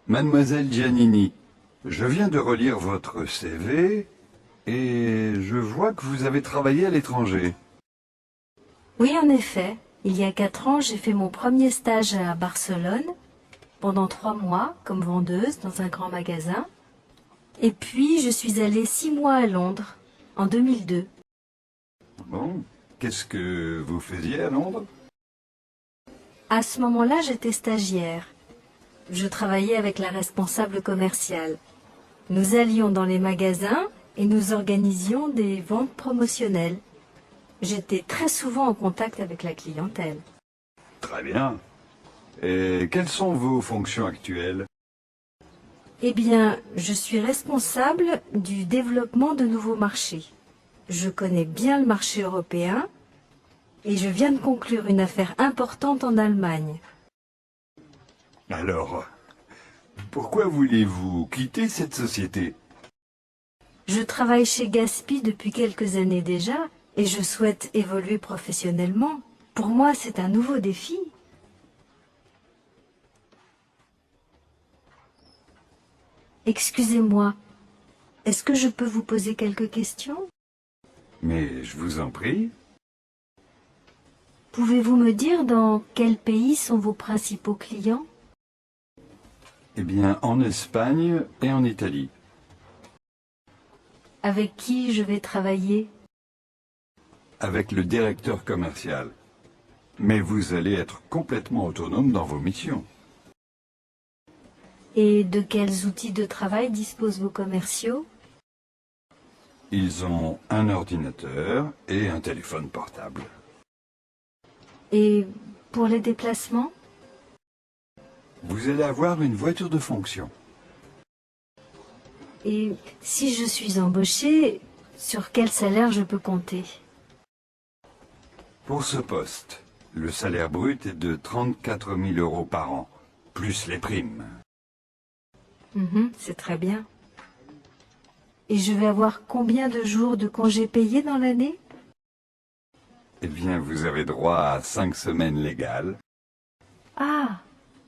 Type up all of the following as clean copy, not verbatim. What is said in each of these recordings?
Mademoiselle Giannini, je viens de relire votre CV et je vois que vous avez travaillé à l'étranger. Oui, en effet. Il y a 4 ans, j'ai fait mon premier stage à Barcelone, pendant 3 mois, comme vendeuse dans un grand magasin. Et puis, je suis allée 6 mois à Londres, en 2002. Bon, qu'est-ce que vous faisiez à Londres? À ce moment-là, j'étais stagiaire. Je travaillais avec la responsable commerciale. Nous allions dans les magasins et nous organisions des ventes promotionnelles. J'étais très souvent en contact avec la clientèle. Très bien. Et quelles sont vos fonctions actuelles? Eh bien, je suis responsable du développement de nouveaux marchés. Je connais bien le marché européen et je viens de conclure une affaire importante en Allemagne. Alors, pourquoi voulez-vous quitter cette société? Je travaille chez Gaspi depuis quelques années déjà et je souhaite évoluer professionnellement. Pour moi, c'est un nouveau défi. Excusez-moi, est-ce que je peux vous poser quelques questions? Mais je vous en prie. Pouvez-vous me dire dans quel pays sont vos principaux clients? Eh bien, en Espagne et en Italie. Avec qui je vais travailler? Avec le directeur commercial. Mais vous allez être complètement autonome dans vos missions. Et de quels outils de travail disposent vos commerciaux? Ils ont un ordinateur et un téléphone portable. Et pour les déplacements? Vous allez avoir une voiture de fonction. Et si je suis embauchée, sur quel salaire je peux compter? Pour ce poste, le salaire brut est de 34 000 euros par an, plus les primes. C'est très bien. Et je vais avoir combien de jours de congés payés dans l'année? Eh bien, vous avez droit à 5 semaines légales. Ah,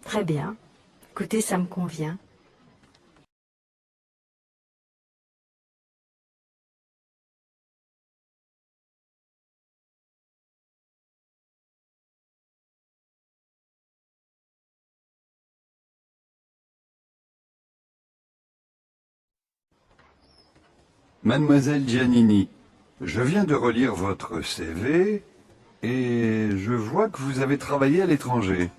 très bien. Écoutez, ça me convient. Mademoiselle Giannini, je viens de relire votre CV et je vois que vous avez travaillé à l'étranger.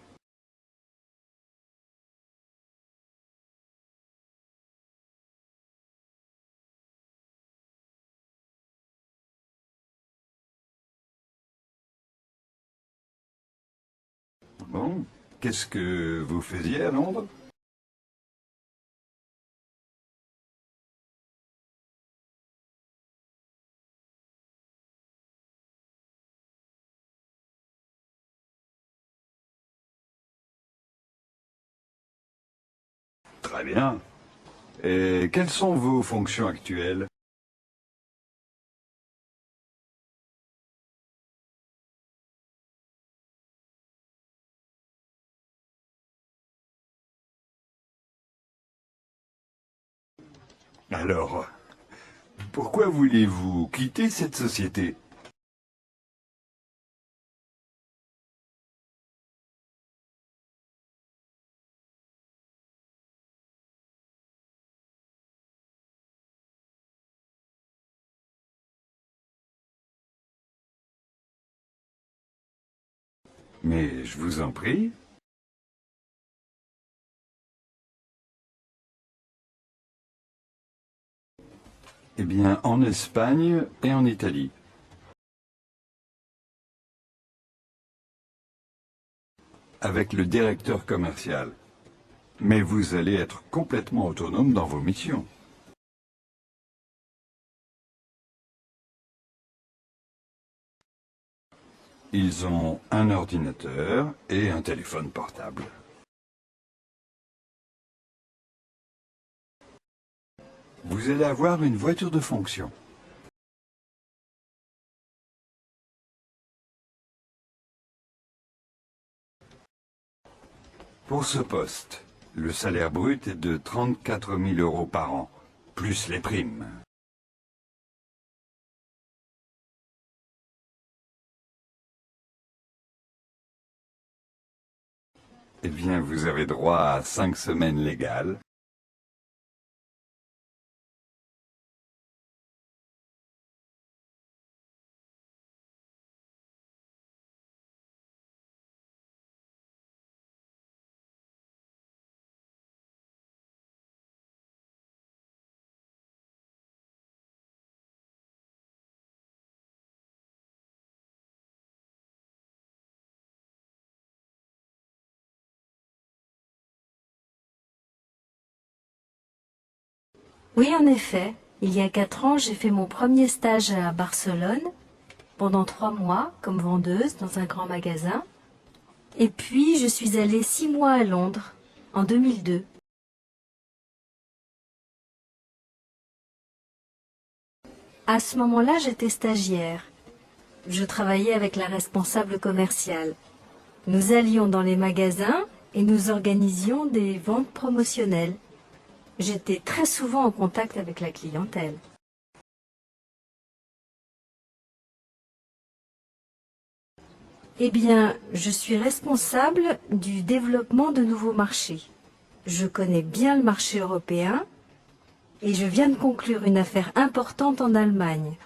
Bon, qu'est-ce que vous faisiez à Londres? Très bien. Et quelles sont vos fonctions actuelles? Alors, pourquoi voulez-vous quitter cette société? Mais je vous en prie. Eh bien, en Espagne et en Italie. Avec le directeur commercial. Mais vous allez être complètement autonome dans vos missions. Ils ont un ordinateur et un téléphone portable. Vous allez avoir une voiture de fonction. Pour ce poste, Le salaire brut est de 34 000 euros par an, plus les primes. Eh bien, vous avez droit à 5 semaines légales. Oui, en effet, il y a 4 ans, j'ai fait mon premier stage à Barcelone, pendant 3 mois, comme vendeuse dans un grand magasin. Et puis, je suis allée 6 mois à Londres, en 2002. À ce moment-là, j'étais stagiaire. Je travaillais avec la responsable commerciale. Nous allions dans les magasins et nous organisions des ventes promotionnelles. J'étais très souvent en contact avec la clientèle. Eh bien, je suis responsable du développement de nouveaux marchés. Je connais bien le marché européen et je viens de conclure une affaire importante en Allemagne.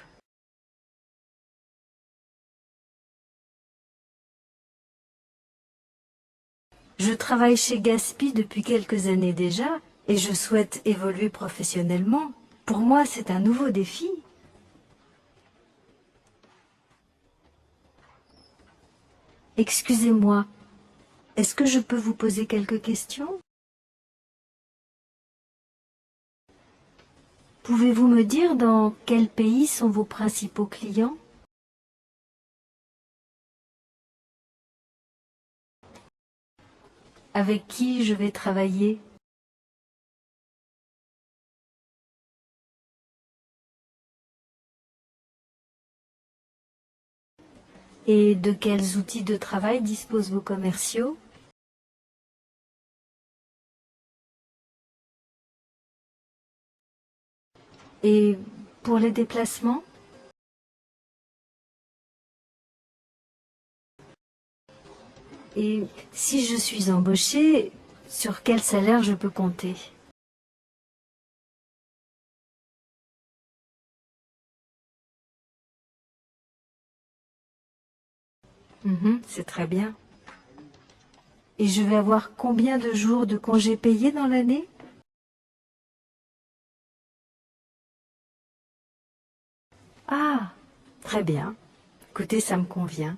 Je travaille chez Gaspi depuis quelques années déjà et je souhaite évoluer professionnellement. Pour moi, c'est un nouveau défi. Excusez-moi, est-ce que je peux vous poser quelques questions? Pouvez-vous me dire dans quel pays sont vos principaux clients? Avec qui je vais travailler? Et de quels outils de travail disposent vos commerciaux? Et pour les déplacements? Et si je suis embauchée, sur quel salaire je peux compter? C'est très bien. Et je vais avoir combien de jours de congés payés dans l'année? Ah, très bien. Écoutez, ça me convient.